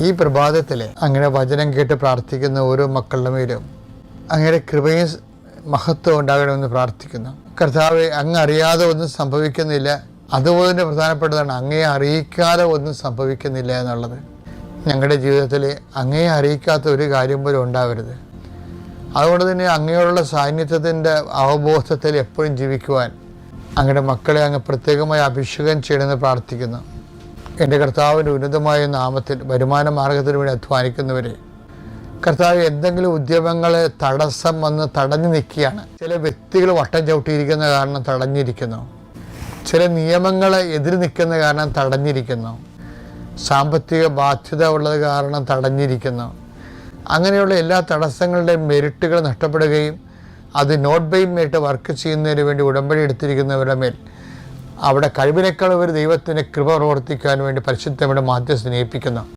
ഈ പ്രഭാതത്തിൽ അങ്ങനെ വചനം കേട്ട് പ്രാർത്ഥിക്കുന്ന ഓരോ മക്കളുടെ മേലും അങ്ങനെ കൃപയും മഹത്വം ഉണ്ടാകണമെന്ന് പ്രാർത്ഥിക്കുന്നു. കർത്താവെ, അങ്ങ് അറിയാതെ ഒന്നും സംഭവിക്കുന്നില്ല. അതുപോലെ തന്നെ പ്രധാനപ്പെട്ടതാണ് അങ്ങയെ അറിയിക്കാതെ ഒന്നും സംഭവിക്കുന്നില്ല എന്നുള്ളത്. ഞങ്ങളുടെ ജീവിതത്തിൽ അങ്ങയെ അറിയിക്കാത്ത ഒരു കാര്യം പോലും ഉണ്ടാവരുത്. അതുകൊണ്ട് തന്നെ അങ്ങയോടുള്ള സാന്നിധ്യത്തിൻ്റെ അവബോധത്തിൽ എപ്പോഴും ജീവിക്കുവാൻ അങ്ങയുടെ മക്കളെ അങ്ങ് പ്രത്യേകമായി അഭിഷേകം ചെയ്യണമെന്ന് പ്രാർത്ഥിക്കുന്നു. എൻ്റെ കർത്താവിൻ്റെ ഉന്നതമായ നാമത്തിൽ വരുമാന മാർഗത്തിന് വേണ്ടി അധ്വാനിക്കുന്നവരെ കർത്താവ് എന്തെങ്കിലും ഉദ്യമങ്ങളെ തടസ്സം വന്ന് തടഞ്ഞു നിൽക്കുകയാണ്. ചില വ്യക്തികൾ വട്ടം ചവിട്ടിയിരിക്കുന്ന കാരണം തടഞ്ഞിരിക്കുന്നു. ചില നിയമങ്ങളെ എതിര് നിൽക്കുന്ന കാരണം തടഞ്ഞിരിക്കുന്നു. സാമ്പത്തിക ബാധ്യത ഉള്ളത് കാരണം തടഞ്ഞിരിക്കുന്നു. അങ്ങനെയുള്ള എല്ലാ തടസ്സങ്ങളുടെയും മെരിറ്റുകൾ നഷ്ടപ്പെടുകയും അത് നോട്ട് ബൈ മെരിറ്റ് വർക്ക് ചെയ്യുന്നതിന് വേണ്ടി ഉടമ്പടി എടുത്തിരിക്കുന്നവരുടെ മേൽ അവിടെ കഴിവിനേക്കാൾ ഒരു ദൈവത്തിൻ്റെ കൃപ പ്രവർത്തിക്കാൻ വേണ്ടി പരിശുദ്ധയുടെ മാധ്യസ്ഥനെ ഏൽപ്പിക്കുന്നു.